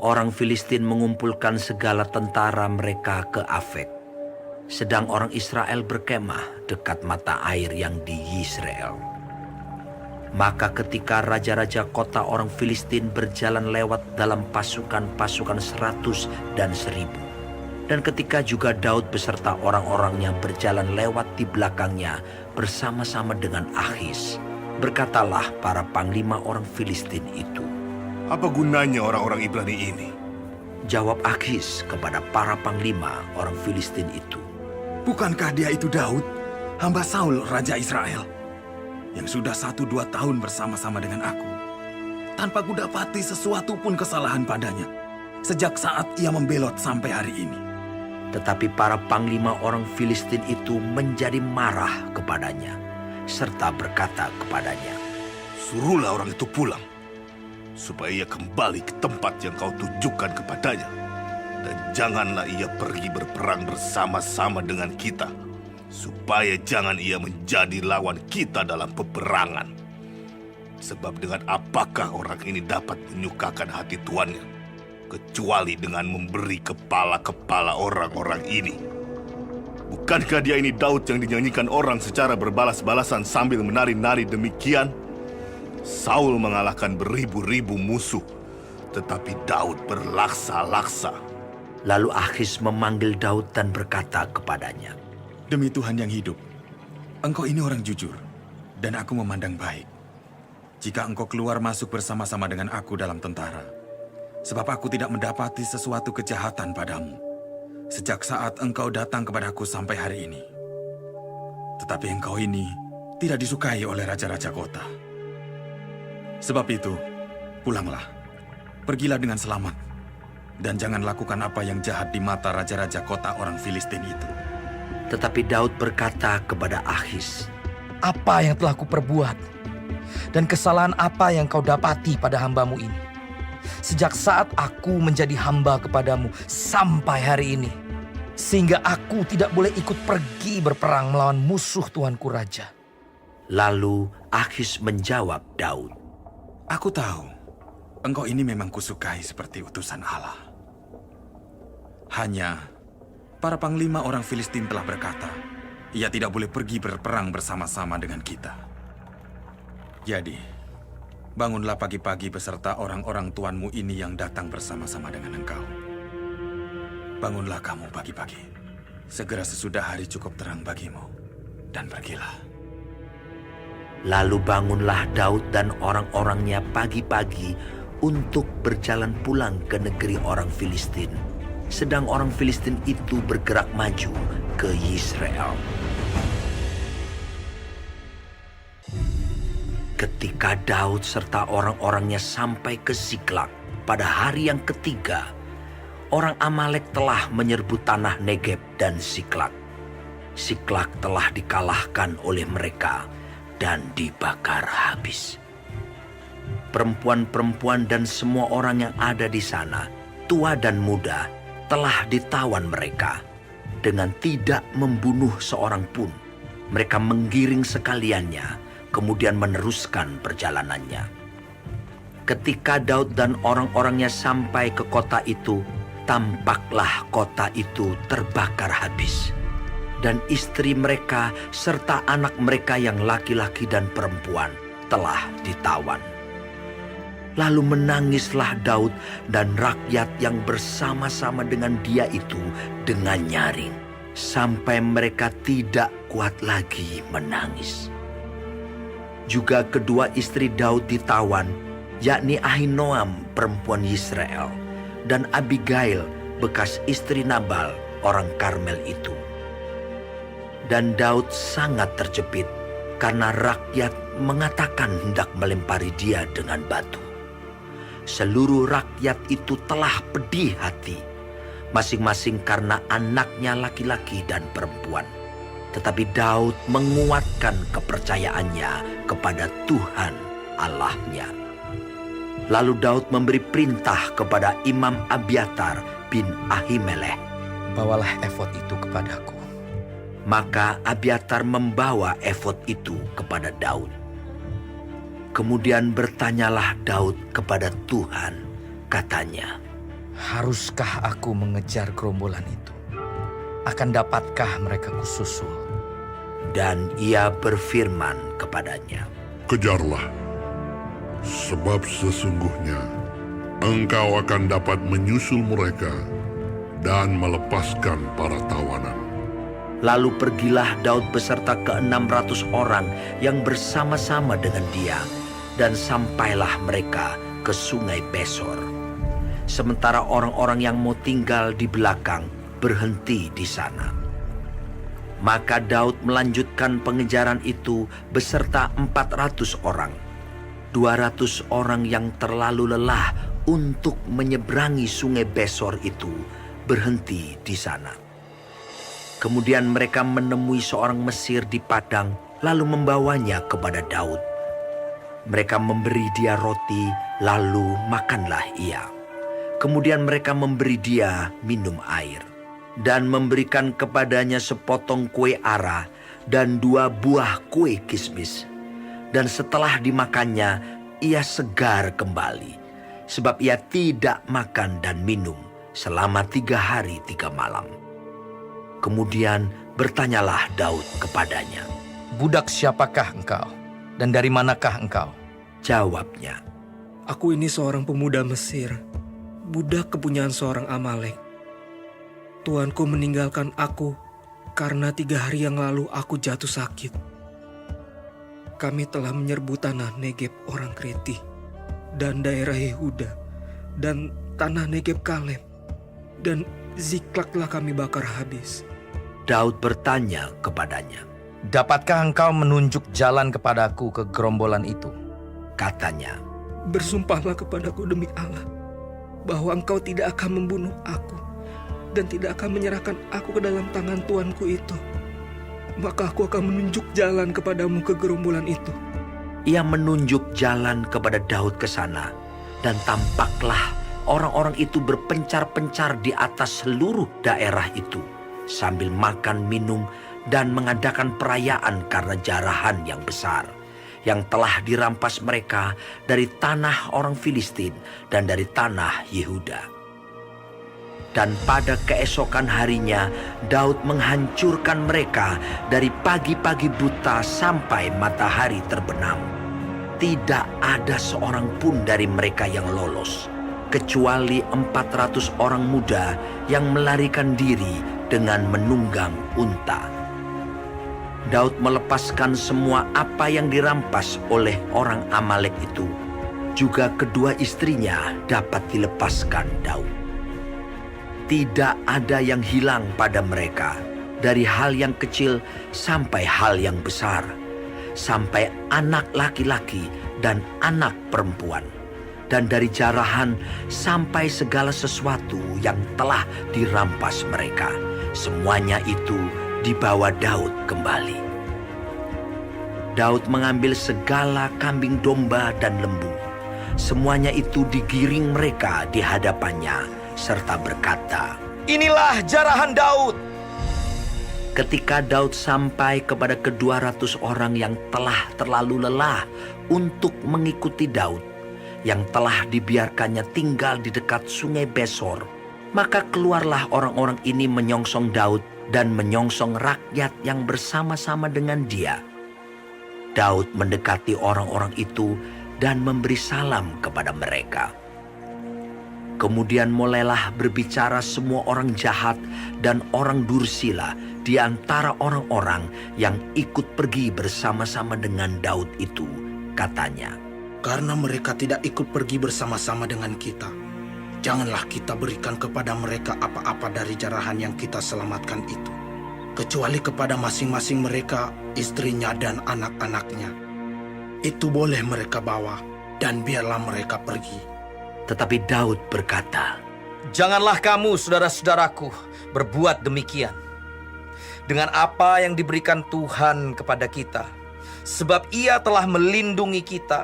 Orang Filistin mengumpulkan segala tentara mereka ke Afek, sedang orang Israel berkemah dekat mata air yang di Yisrael. Maka ketika raja-raja kota orang Filistin berjalan lewat dalam pasukan-pasukan 100 dan 1000, dan ketika juga Daud beserta orang-orangnya berjalan lewat di belakangnya bersama-sama dengan Akhis, berkatalah para panglima orang Filistin itu, "Apa gunanya orang-orang Ibrani ini?" Jawab Akhis kepada para panglima orang Filistin itu, "Bukankah dia itu Daud, hamba Saul, Raja Israel, yang sudah 1-2 tahun bersama-sama dengan aku, tanpa kudapati sesuatu pun kesalahan padanya, sejak saat ia membelot sampai hari ini?" Tetapi para panglima orang Filistin itu menjadi marah kepadanya, serta berkata kepadanya, "Suruhlah orang itu pulang, supaya ia kembali ke tempat yang kau tunjukkan kepadanya. Dan janganlah ia pergi berperang bersama-sama dengan kita, supaya jangan ia menjadi lawan kita dalam peperangan. Sebab dengan apakah orang ini dapat menyukakan hati tuannya, kecuali dengan memberi kepala-kepala orang-orang ini? Bukankah dia ini Daud yang dinyanyikan orang secara berbalas-balasan sambil menari-nari demikian? Saul mengalahkan beribu-ribu musuh, tetapi Daud berlaksa-laksa." Lalu Akhis memanggil Daud dan berkata kepadanya, "Demi Tuhan yang hidup, engkau ini orang jujur, dan aku memandang baik. Jika engkau keluar masuk bersama-sama dengan aku dalam tentara, sebab aku tidak mendapati sesuatu kejahatan padamu, sejak saat engkau datang kepadaku sampai hari ini. Tetapi engkau ini tidak disukai oleh raja-raja kota. Sebab itu, pulanglah, pergilah dengan selamat, dan jangan lakukan apa yang jahat di mata raja-raja kota orang Filistin itu." Tetapi Daud berkata kepada Akhis, Apa yang telah kuperbuat, dan kesalahan apa yang kau dapati pada hambamu ini, sejak saat aku menjadi hamba kepadamu sampai hari ini, sehingga aku tidak boleh ikut pergi berperang melawan musuh tuanku raja?" Lalu Akhis menjawab Daud, "Aku tahu, engkau ini memang kusukai seperti utusan Allah. Hanya, para panglima orang Filistin telah berkata, ia tidak boleh pergi berperang bersama-sama dengan kita. Jadi, bangunlah pagi-pagi beserta orang-orang tuanmu ini yang datang bersama-sama dengan engkau. Bangunlah kamu pagi-pagi, segera sesudah hari cukup terang bagimu, dan pergilah." Lalu bangunlah Daud dan orang-orangnya pagi-pagi untuk berjalan pulang ke negeri orang Filistin, sedang orang Filistin itu bergerak maju ke Yisrael. Ketika Daud serta orang-orangnya sampai ke Siklak pada hari yang ketiga, orang Amalek telah menyerbu tanah Negeb dan Siklak. Siklak telah dikalahkan oleh mereka dan dibakar habis. Perempuan-perempuan dan semua orang yang ada di sana, tua dan muda, telah ditawan mereka. Dengan tidak membunuh seorang pun, mereka menggiring sekaliannya, kemudian meneruskan perjalanannya. Ketika Daud dan orang-orangnya sampai ke kota itu, tampaklah kota itu terbakar habis, dan istri mereka serta anak mereka yang laki-laki dan perempuan telah ditawan. Lalu menangislah Daud dan rakyat yang bersama-sama dengan dia itu dengan nyaring, sampai mereka tidak kuat lagi menangis. Juga kedua istri Daud ditawan, yakni Ahinoam perempuan Yisrael, dan Abigail bekas istri Nabal orang Karmel itu. Dan Daud sangat terjepit karena rakyat mengatakan hendak melempari dia dengan batu. Seluruh rakyat itu telah pedih hati, masing-masing karena anaknya laki-laki dan perempuan. Tetapi Daud menguatkan kepercayaannya kepada Tuhan Allahnya. Lalu Daud memberi perintah kepada Imam Abiatar bin Ahimelech, "Bawalah efod itu kepadaku." Maka Abiatar membawa efod itu kepada Daud. Kemudian bertanyalah Daud kepada Tuhan, katanya, Haruskah aku mengejar gerombolan itu? Akan dapatkah mereka kususul? Dan ia berfirman kepadanya, Kejarlah, sebab sesungguhnya engkau akan dapat menyusul mereka dan melepaskan para tawanan. Lalu pergilah Daud beserta ke-600 orang yang bersama-sama dengan dia, dan sampailah mereka ke sungai Besor. Sementara orang-orang yang mau tinggal di belakang berhenti di sana. Maka Daud melanjutkan pengejaran itu beserta 400 orang. 200 orang yang terlalu lelah untuk menyeberangi sungai Besor itu berhenti di sana. Kemudian mereka menemui seorang Mesir di padang, lalu membawanya kepada Daud. Mereka memberi dia roti, lalu makanlah ia. Kemudian mereka memberi dia minum air, dan memberikan kepadanya sepotong kue ara dan 2 buah kue kismis. Dan setelah dimakannya, ia segar kembali, sebab ia tidak makan dan minum selama 3 hari 3 malam. Kemudian bertanyalah Daud kepadanya. Budak siapakah engkau? Dan dari manakah engkau? Jawabnya, Aku ini seorang pemuda Mesir, budak kepunyaan seorang Amalek. Tuanku meninggalkan aku karena 3 hari yang lalu aku jatuh sakit. Kami telah menyerbu tanah Negeb orang Kreti dan daerah Yehuda dan tanah Negeb Kaleb, dan Ziklak telah kami bakar habis. Daud bertanya kepadanya. Dapatkah engkau menunjuk jalan kepadaku ke gerombolan itu? Katanya, Bersumpahlah kepadaku demi Allah bahwa engkau tidak akan membunuh aku dan tidak akan menyerahkan aku ke dalam tangan tuanku itu. Maka aku akan menunjuk jalan kepadamu ke gerombolan itu. ia menunjuk jalan kepada Daud ke sana, dan tampaklah orang-orang itu berpencar-pencar di atas seluruh daerah itu, sambil makan, minum, dan mengadakan perayaan karena jarahan yang besar yang telah dirampas mereka dari tanah orang Filistin dan dari tanah Yehuda. Dan pada keesokan harinya, Daud menghancurkan mereka dari pagi-pagi buta sampai matahari terbenam. Tidak ada seorang pun dari mereka yang lolos, kecuali 400 orang muda yang melarikan diri dengan menunggang unta. Daud melepaskan semua apa yang dirampas oleh orang Amalek itu. Juga kedua istrinya dapat dilepaskan Daud. Tidak ada yang hilang pada mereka, dari hal yang kecil sampai hal yang besar, sampai anak laki-laki dan anak perempuan, dan dari jarahan sampai segala sesuatu yang telah dirampas mereka. Semuanya itu dibawa Daud kembali. Daud mengambil segala kambing domba dan lembu. Semuanya itu digiring mereka di hadapannya, serta berkata, Inilah jarahan Daud. ketika Daud sampai kepada ke-200 orang yang telah terlalu lelah untuk mengikuti Daud, yang telah dibiarkannya tinggal di dekat sungai Besor, maka keluarlah orang-orang ini menyongsong Daud dan menyongsong rakyat yang bersama-sama dengan dia. Daud mendekati orang-orang itu dan memberi salam kepada mereka. Kemudian mulailah berbicara semua orang jahat dan orang dursila di antara orang-orang yang ikut pergi bersama-sama dengan Daud itu. Katanya, Karena mereka tidak ikut pergi bersama-sama dengan kita, janganlah kita berikan kepada mereka apa-apa dari jarahan yang kita selamatkan itu, kecuali kepada masing-masing mereka, istrinya dan anak-anaknya. Itu boleh mereka bawa, dan biarlah mereka pergi. tetapi Daud berkata, Janganlah kamu, saudara-saudaraku, berbuat demikian dengan apa yang diberikan Tuhan kepada kita, sebab Ia telah melindungi kita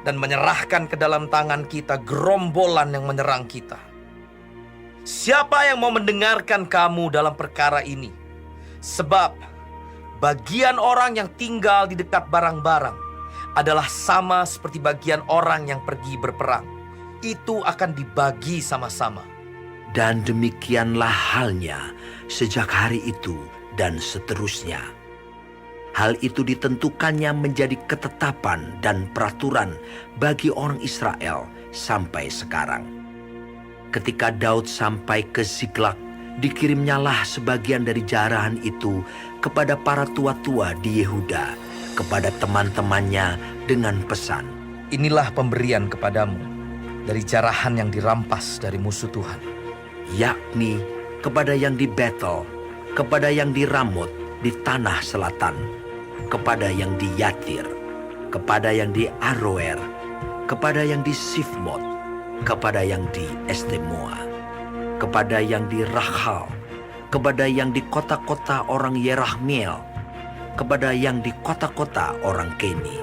dan menyerahkan ke dalam tangan kita gerombolan yang menyerang kita. Siapa yang mau mendengarkan kamu dalam perkara ini? Sebab bagian orang yang tinggal di dekat barang-barang adalah sama seperti bagian orang yang pergi berperang. Itu akan dibagi sama-sama. Dan demikianlah halnya sejak hari itu dan seterusnya. Hal itu ditentukannya menjadi ketetapan dan peraturan bagi orang Israel sampai sekarang. Ketika Daud sampai ke Ziklag, dikirimnyalah sebagian dari jarahan itu kepada para tua-tua di Yehuda, kepada teman-temannya dengan pesan, Inilah pemberian kepadamu dari jarahan yang dirampas dari musuh Tuhan. yakni kepada yang di Betel, kepada yang di Ramot di tanah selatan, kepada yang di Yatir, kepada yang di Aroer, kepada yang di Sifmot, kepada yang di Estemoa, kepada yang di Rahal, kepada yang di kota-kota orang Yerahmeel, kepada yang di kota-kota orang Keni,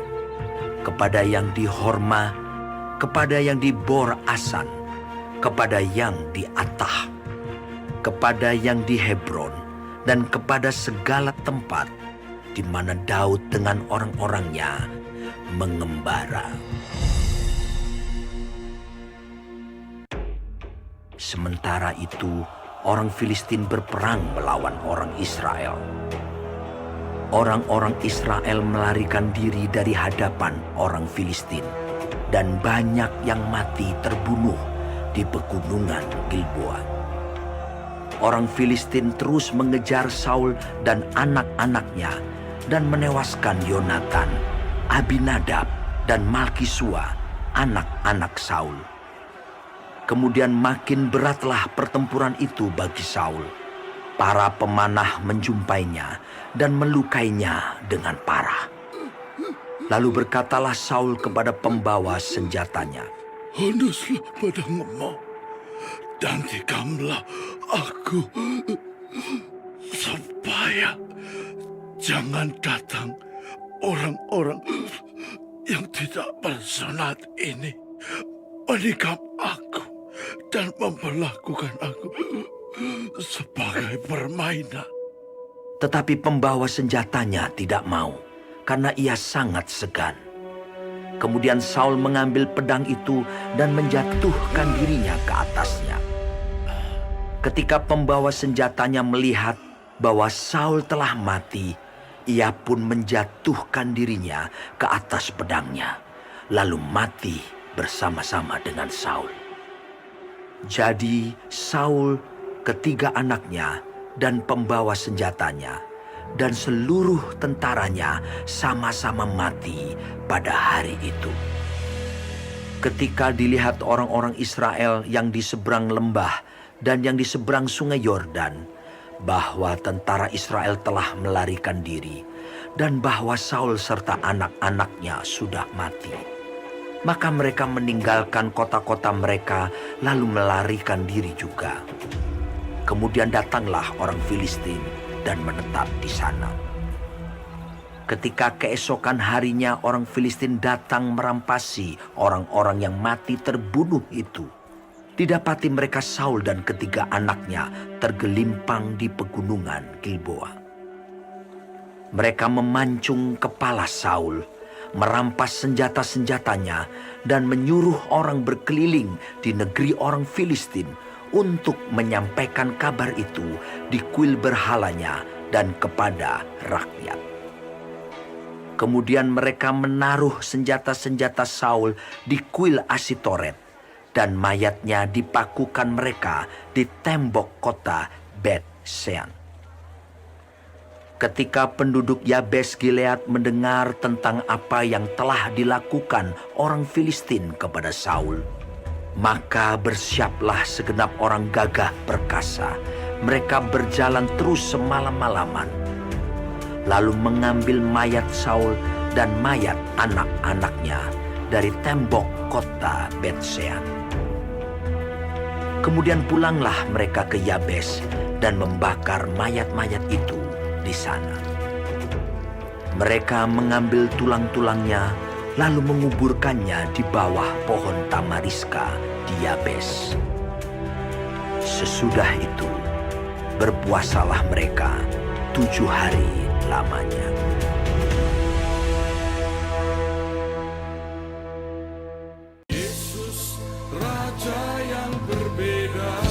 kepada yang di Horma, kepada yang di Bor Asan, kepada yang di Atah, kepada yang di Hebron, dan kepada segala tempat di mana Daud dengan orang-orangnya mengembara. Sementara itu, orang Filistin berperang melawan orang Israel. Orang-orang Israel melarikan diri dari hadapan orang Filistin, dan banyak yang mati terbunuh di pegunungan Gilboa. Orang Filistin terus mengejar Saul dan anak-anaknya dan menewaskan Yonatan, Abinadab, dan Malkisua, anak-anak Saul. Kemudian makin beratlah pertempuran itu bagi Saul. Para pemanah menjumpainya dan melukainya dengan parah. Lalu berkatalah Saul kepada pembawa senjatanya, Handuslah pedangmu dan tikamlah aku, supaya jangan datang orang-orang yang tidak bersunat ini menikam aku dan memperlakukan aku sebagai permainan. Tetapi pembawa senjatanya tidak mau, karena ia sangat segan. Kemudian Saul mengambil pedang itu dan menjatuhkan dirinya ke atasnya. Ketika pembawa senjatanya melihat bahwa Saul telah mati, ia pun menjatuhkan dirinya ke atas pedangnya, lalu mati bersama-sama dengan Saul. Jadi Saul, ketiga anaknya, dan pembawa senjatanya, dan seluruh tentaranya sama-sama mati pada hari itu. Ketika dilihat orang-orang Israel yang di seberang lembah dan yang di seberang sungai Yordan, bahwa tentara Israel telah melarikan diri, dan bahwa Saul serta anak-anaknya sudah mati, maka mereka meninggalkan kota-kota mereka lalu melarikan diri juga. Kemudian datanglah orang Filistin dan menetap di sana. Ketika keesokan harinya orang Filistin datang merampasi orang-orang yang mati terbunuh itu, didapati mereka Saul dan ketiga anaknya tergelimpang di pegunungan Gilboa. Mereka memancung kepala Saul, merampas senjata-senjatanya, dan menyuruh orang berkeliling di negeri orang Filistin untuk menyampaikan kabar itu di kuil berhalanya dan kepada rakyat. Kemudian mereka menaruh senjata-senjata Saul di kuil Asitoret, dan mayatnya dipakukan mereka di tembok kota Bet-Sean. Ketika penduduk Yabes Gilead mendengar tentang apa yang telah dilakukan orang Filistin kepada Saul, maka bersiaplah segenap orang gagah perkasa. Mereka berjalan terus semalam-malaman, lalu mengambil mayat Saul dan mayat anak-anaknya dari tembok kota Bet-Sean. Kemudian pulanglah mereka ke Yabes dan membakar mayat-mayat itu di sana. Mereka mengambil tulang-tulangnya lalu menguburkannya di bawah pohon tamariska di Yabes. Sesudah itu, berpuasalah mereka 7 hari lamanya. Yesus, Raja yang berbeda.